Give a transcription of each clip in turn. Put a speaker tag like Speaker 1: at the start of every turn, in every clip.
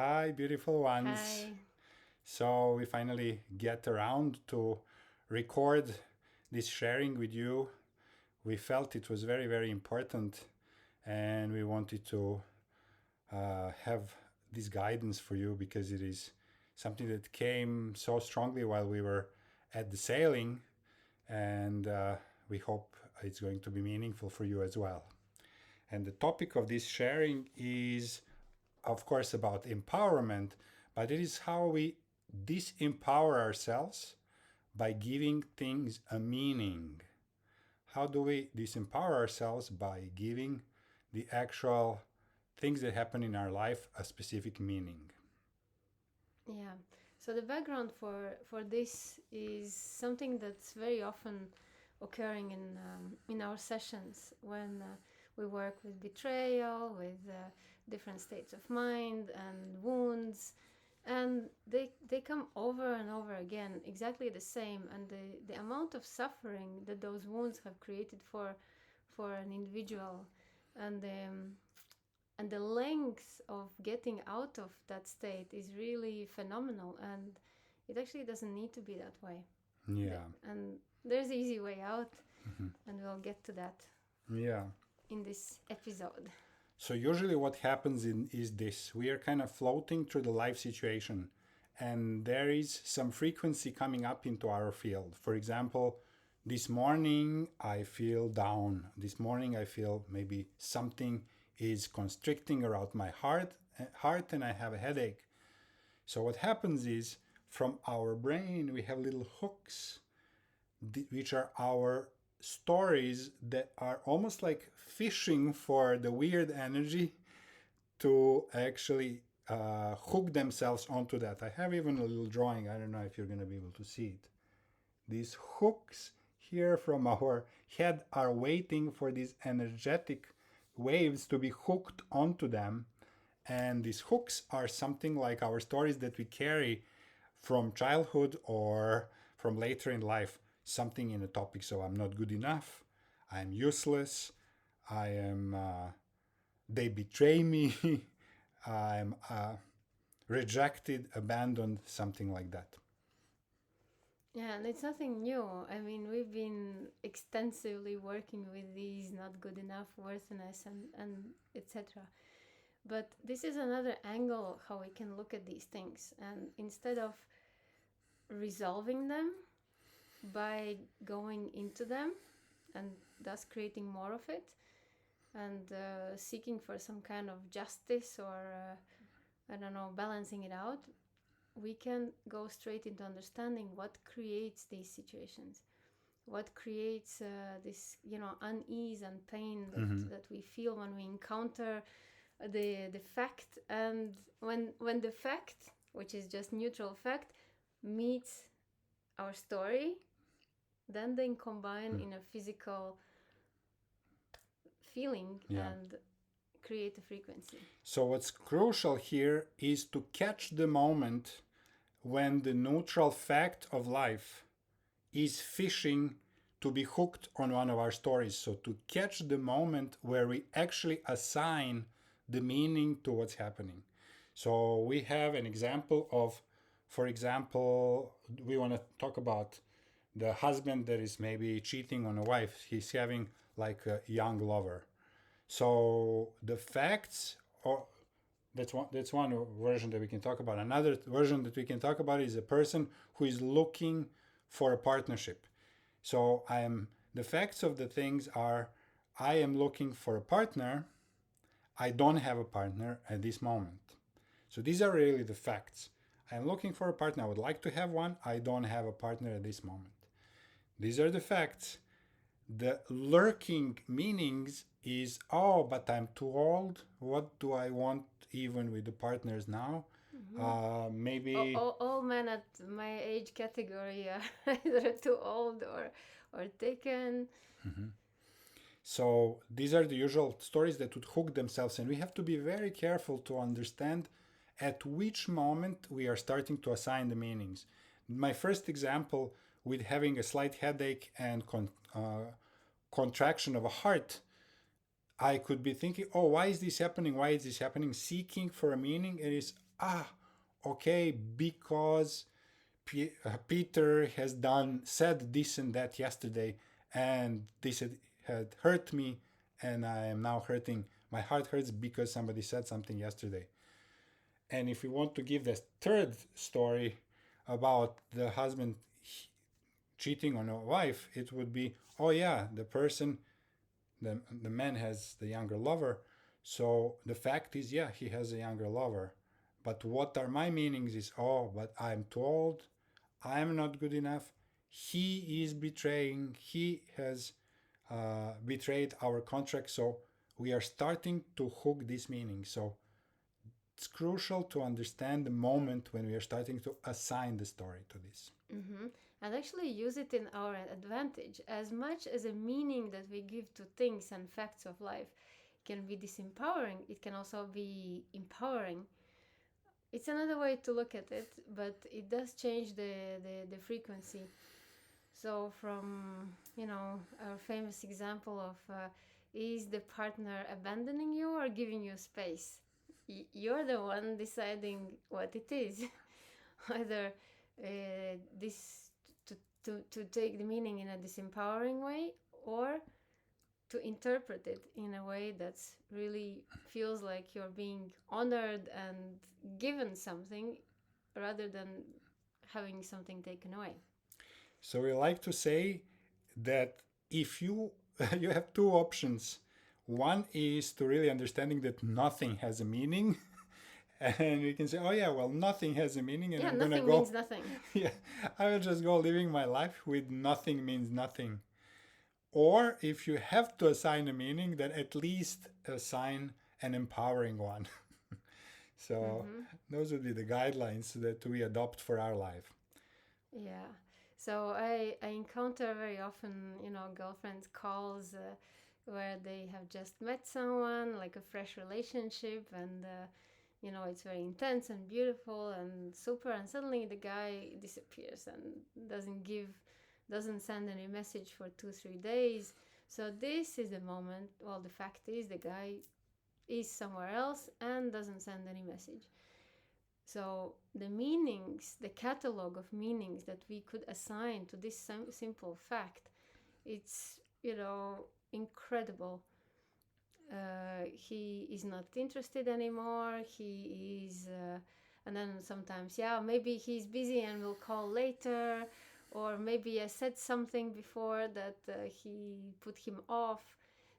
Speaker 1: Hi, beautiful ones.
Speaker 2: Hi.
Speaker 1: So, we finally get around to record this sharing with you. We felt it was very, very important, and we wanted to have this guidance for you because it is something that came so strongly while we were at the sailing, and we hope it's going to be meaningful for you as well. And the topic of this sharing is, of course, about empowerment, but it is how we disempower ourselves by giving things a meaning. How do we disempower ourselves? By giving the actual things that happen in our life a specific meaning.
Speaker 2: Yeah. So the background for this is something that's very often occurring in our sessions when we work with betrayal, with different states of mind and wounds, and they come over and over again, exactly the same, and the amount of suffering that those wounds have created for an individual, and and the length of getting out of that state is really phenomenal, and it actually doesn't need to be that way.
Speaker 1: Yeah.
Speaker 2: And there's an easy way out,
Speaker 1: Mhm.
Speaker 2: and we'll get to that
Speaker 1: Yeah.
Speaker 2: in this episode.
Speaker 1: So usually what happens is this. We are kind of floating through the life situation and there is some frequency coming up into our field. For example, this morning I feel down. This morning I feel maybe something is constricting around my heart and I have a headache. So what happens is from our brain we have little hooks which are our stories that are almost like fishing for the weird energy to actually hook themselves onto that. I have even a little drawing. I don't know if you're going to be able to see it. These hooks here from our head are waiting for these energetic waves to be hooked onto them. And these hooks are something like our stories that we carry from childhood or from later in life. Something in a topic. So I'm not good enough. I'm useless. I am. They betray me. I'm rejected, abandoned, something like that.
Speaker 2: Yeah, and it's nothing new. I mean, we've been extensively working with these not good enough, worthiness, and etc. But this is another angle how we can look at these things, and instead of resolving them by going into them and thus creating more of it, and seeking for some kind of justice or I don't know, balancing it out, we can go straight into understanding what creates these situations, what creates this, unease and pain
Speaker 1: Mm-hmm.
Speaker 2: that we feel when we encounter the fact, and when the fact, which is just neutral fact, meets our story, then they combine in a physical feeling
Speaker 1: Yeah.
Speaker 2: and create a frequency.
Speaker 1: So, what's crucial here is to catch the moment when the neutral fact of life is fishing to be hooked on one of our stories. So, to catch the moment where we actually assign the meaning to what's happening. So, we have an example of, for example, we want to talk about the husband that is maybe cheating on a wife. He's having like a young lover. So the facts, or that's one version that we can talk about. Another version that we can talk about is a person who is looking for a partnership. So the facts of the things are I am looking for a partner. I don't have a partner at this moment. So these are really the facts. I'm looking for a partner. I would like to have one. I don't have a partner at this moment. These are the facts. The lurking meanings is, oh, but I'm too old. What do I want even with the partners now?
Speaker 2: Mm-hmm.
Speaker 1: Maybe.
Speaker 2: All men at my age category are either too old or taken.
Speaker 1: Mhm. So these are the usual stories that would hook themselves, and we have to be very careful to understand at which moment we are starting to assign the meanings. My first example with having a slight headache and contraction of a heart, I could be thinking, oh, why is this happening? Why is this happening? Seeking for a meaning. It is, ah, okay, because Peter has said this and that yesterday, and this had hurt me, and I am now hurting. My heart hurts because somebody said something yesterday. And if we want to give the third story about the husband cheating on a wife, it would be, oh yeah, the man has the younger lover. So the fact is, yeah, he has a younger lover. But what are my meanings is, oh, but I'm too old, I'm not good enough. He is betraying, he has betrayed our contract. So we are starting to hook this meaning. So it's crucial to understand the moment when we are starting to assign the story to this.
Speaker 2: Mm-hmm. And actually use it in our advantage. As much as a meaning that we give to things and facts of life can be disempowering, it can also be empowering. It's another way to look at it, but it does change the frequency. So from, our famous example of is the partner abandoning you or giving you space? You're the one deciding what it is. Either this to take the meaning in a disempowering way, or to interpret it in a way that's really feels like you're being honored and given something rather than having something taken away.
Speaker 1: So we like to say that if you you have two options. One is to really understanding that nothing has a meaning, and we can say, oh yeah, well, nothing has a meaning, and
Speaker 2: Yeah,
Speaker 1: I'm gonna
Speaker 2: nothing
Speaker 1: go.
Speaker 2: means nothing.
Speaker 1: Yeah, I will just go living my life with nothing means nothing. Or if you have to assign a meaning, then at least assign an empowering one. So
Speaker 2: Mm-hmm.
Speaker 1: those would be the guidelines that we adopt for our life.
Speaker 2: Yeah. So I encounter very often, girlfriends calls where they have just met someone, like a fresh relationship, and it's very intense and beautiful and super, and suddenly the guy disappears and doesn't send any message for 2-3 days. So this is the moment. Well, the fact is the guy is somewhere else and doesn't send any message. So the meanings, the catalog of meanings that we could assign to this simple fact, it's, incredible. He is not interested anymore. He is, and then sometimes, yeah, maybe he's busy and will call later, or maybe I said something before that he put him off.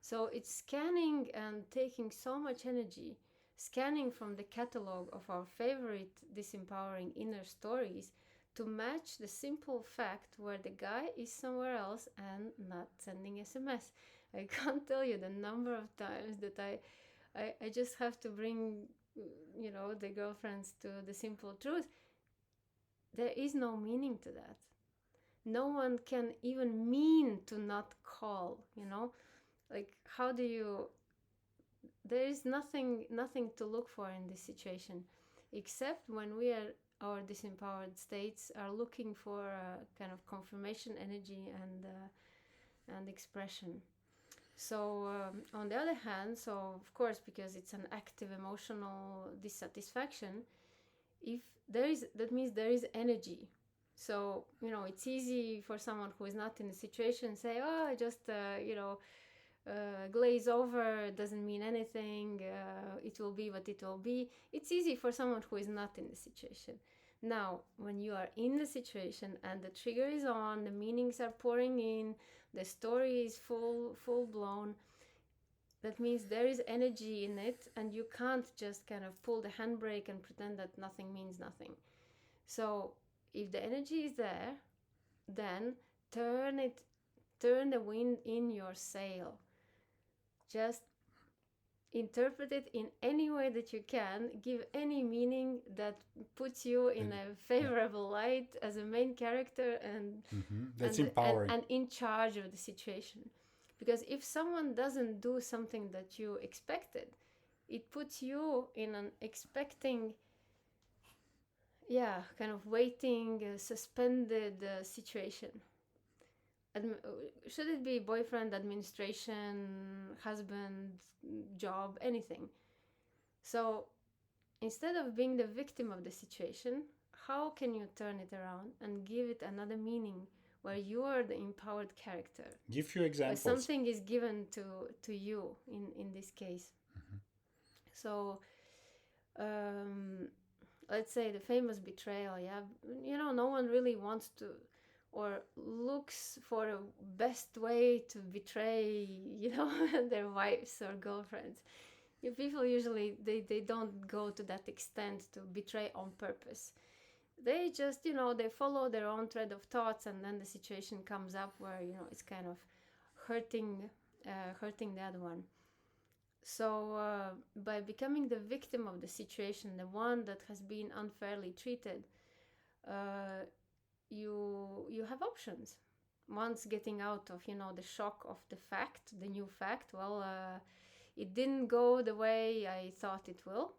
Speaker 2: So it's scanning and taking so much energy, scanning from the catalog of our favorite disempowering inner stories to match the simple fact where the guy is somewhere else and not sending SMS. I can't tell you the number of times that I just have to bring, the girlfriends to the simple truth. There is no meaning to that. No one can even mean to not call. Like, how do you. There is nothing to look for in this situation, except when our disempowered states are looking for a kind of confirmation energy and expression. So on the other hand, so of course, because it's an active emotional dissatisfaction, if that means there is energy. So it's easy for someone who is not in the situation say, oh, I just glaze over, doesn't mean anything, it will be what it will be. It's easy for someone who is not in the situation. Now, when you are in the situation and the trigger is on, the meanings are pouring in, the story is full blown, that means there is energy in it, and you can't just kind of pull the handbrake and pretend that nothing means nothing. So if the energy is there, then turn the wind in your sail. Just interpret it in any way that you can, give any meaning that puts you in a favorable light as a main character
Speaker 1: That's empowering.
Speaker 2: and in charge of the situation. Because if someone doesn't do something that you expected, it puts you in an expecting, kind of waiting, suspended situation. Should it be boyfriend, administration, husband, job, anything? So instead of being the victim of the situation, how can you turn it around and give it another meaning where you are the empowered character?
Speaker 1: Give few
Speaker 2: Where
Speaker 1: examples.
Speaker 2: something is given to you in this case. So let's say the famous betrayal, yeah, no one really wants to or looks for a best way to betray their wives or girlfriends. People usually they don't go to that extent to betray on purpose. They just they follow their own thread of thoughts, and then the situation comes up where it's kind of hurting the other one. So by becoming the victim of the situation, the one that has been unfairly treated, you have options. Once getting out of the shock of the new fact, well, it didn't go the way I thought it will.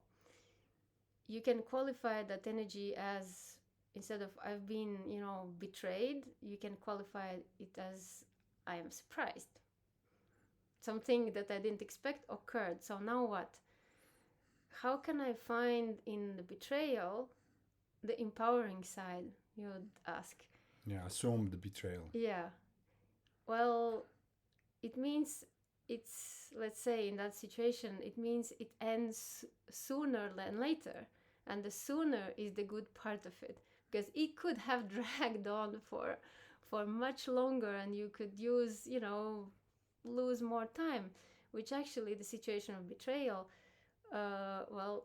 Speaker 2: You can qualify that energy as, instead of I've been betrayed, you can qualify it as I am surprised. Something that I didn't expect occurred. So now what? How can I find in the betrayal the empowering side, you would ask?
Speaker 1: Yeah, assume the betrayal.
Speaker 2: Yeah. Well, it means let's say in that situation, it means it ends sooner than later. And the sooner is the good part of it. Because it could have dragged on for much longer, and you could lose more time, which actually the situation of betrayal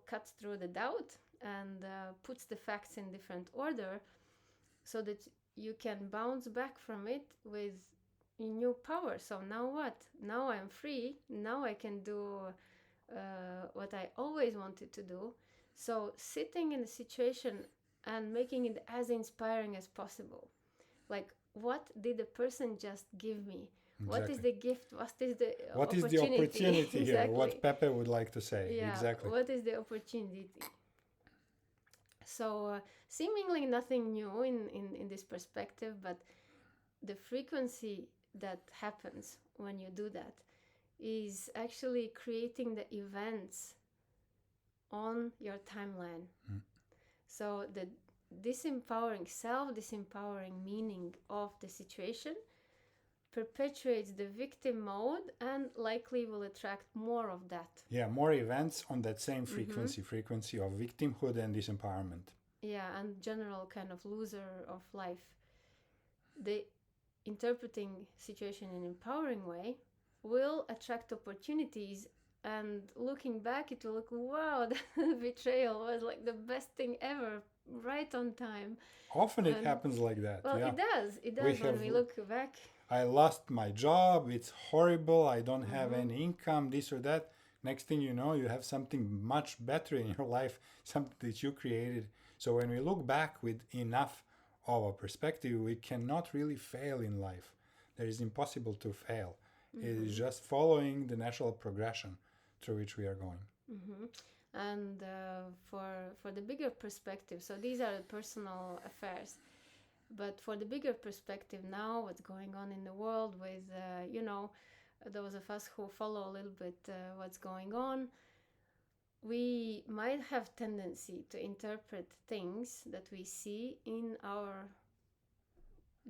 Speaker 2: cuts through the doubt and puts the facts in different order, so that you can bounce back from it with new power. So now what? Now I'm free. Now I can do what I always wanted to do. So sitting in the situation and making it as inspiring as possible. Like, what did the person just give me?
Speaker 1: Exactly.
Speaker 2: What is the gift? What is the
Speaker 1: opportunity?
Speaker 2: Is the
Speaker 1: opportunity here?
Speaker 2: Exactly.
Speaker 1: What Pepe would like to say.
Speaker 2: Yeah,
Speaker 1: exactly.
Speaker 2: What is the opportunity? So seemingly nothing new in this perspective, but the frequency that happens when you do that is actually creating the events on your timeline. So the disempowering meaning of the situation perpetuates the victim mode and likely will attract more of that.
Speaker 1: Yeah, more events on that same frequency of victimhood and disempowerment.
Speaker 2: Yeah, and general kind of loser of life. The interpreting situation in an empowering way will attract opportunities, and looking back it will look, wow, that betrayal was like the best thing ever, right on time.
Speaker 1: Often it happens like that.
Speaker 2: Well,
Speaker 1: yeah.
Speaker 2: It does when we look back.
Speaker 1: I lost my job, it's horrible, I don't have any income, this or that. Next thing you know, you have something much better in your life, something that you created. So when we look back with enough of a perspective, we cannot really fail in life. There is impossible to fail. It is just following the natural progression through which we are going.
Speaker 2: And for the bigger perspective, so these are personal affairs. But for the bigger perspective now, what's going on in the world with, those of us who follow a little bit what's going on, we might have tendency to interpret things that we see in our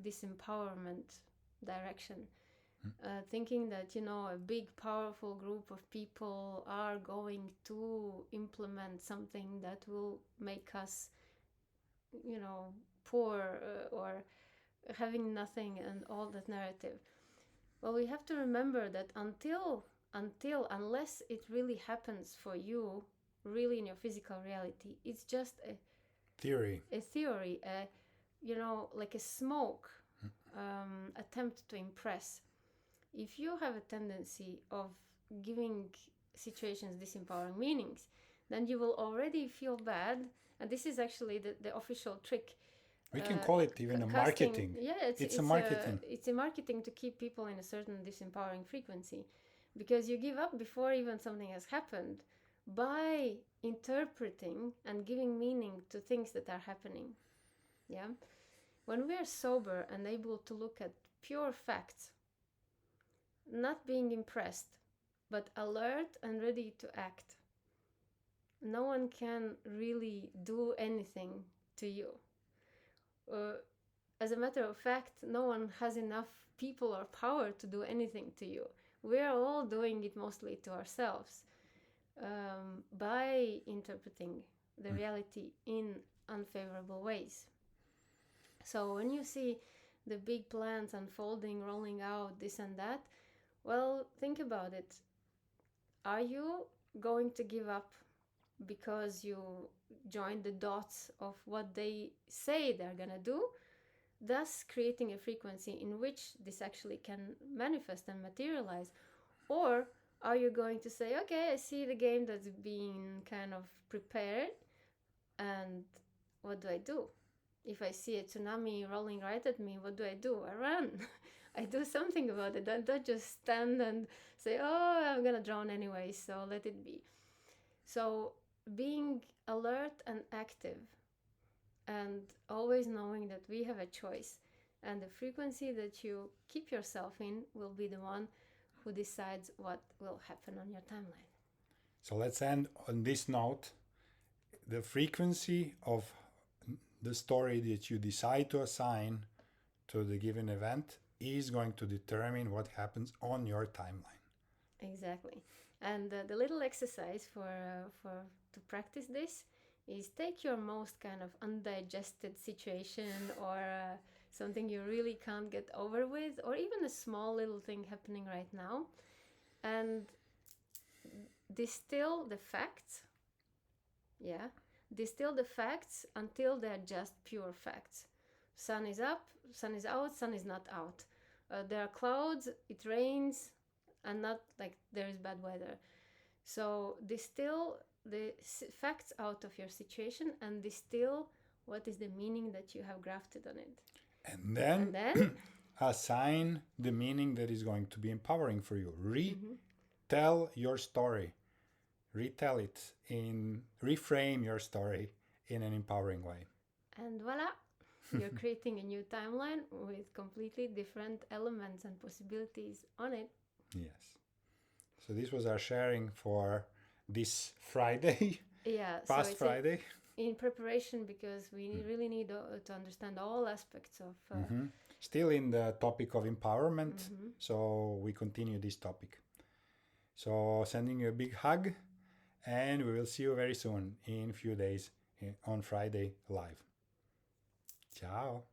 Speaker 2: disempowerment direction. Thinking that, a big, powerful group of people are going to implement something that will make us, poor or having nothing, and all that narrative. Well, we have to remember that unless it really happens for you, really in your physical reality, it's just a
Speaker 1: theory,
Speaker 2: like a smoke attempt to impress. If you have a tendency of giving situations disempowering meanings, then you will already feel bad. And this is actually the official trick.
Speaker 1: We can call it even a marketing.
Speaker 2: Yeah, it's
Speaker 1: a marketing.
Speaker 2: It's a marketing to keep people in a certain disempowering frequency, because you give up before even something has happened by interpreting and giving meaning to things that are happening. Yeah, when we are sober and able to look at pure facts, not being impressed, but alert and ready to act, no one can really do anything to you. As a matter of fact, no one has enough people or power to do anything to you. We are all doing it mostly to ourselves, by interpreting the reality in unfavorable ways. So when you see the big plans unfolding, rolling out, this and that, well, think about it. Are you going to give up because you joined the dots of what they say they're gonna do, thus creating a frequency in which this actually can manifest and materialize? Or are you going to say, okay, I see the game that's being kind of prepared, and what do I do? If I see a tsunami rolling right at me, what do? I run. I do something about it. I don't just stand and say, oh, I'm gonna drown anyway, so let it be. So being alert and active, and always knowing that we have a choice, and the frequency that you keep yourself in will be the one who decides what will happen on your timeline.
Speaker 1: So let's end on this note. The frequency of the story that you decide to assign to the given event is going to determine what happens on your timeline.
Speaker 2: Exactly. And the little exercise for to practice this is take your most kind of undigested situation, or something you really can't get over with, or even a small little thing happening right now, and distill the facts. Yeah, distill the facts until they're just pure facts. Sun is up, sun is out, sun is not out. There are clouds, it rains, and not like there is bad weather. So distill the facts out of your situation and distill what is the meaning that you have grafted on it.
Speaker 1: And then assign the meaning that is going to be empowering for you. Retell your story. Retell it reframe your story in an empowering way.
Speaker 2: And voila, you're creating a new timeline with completely different elements and possibilities on it.
Speaker 1: Yes. So this was our sharing for this Friday.
Speaker 2: Yeah.
Speaker 1: Past so Friday.
Speaker 2: In preparation, because we really need to understand all aspects of...
Speaker 1: Still in the topic of empowerment. So we continue this topic. So sending you a big hug. And we will see you very soon in a few days on Friday live. Ciao.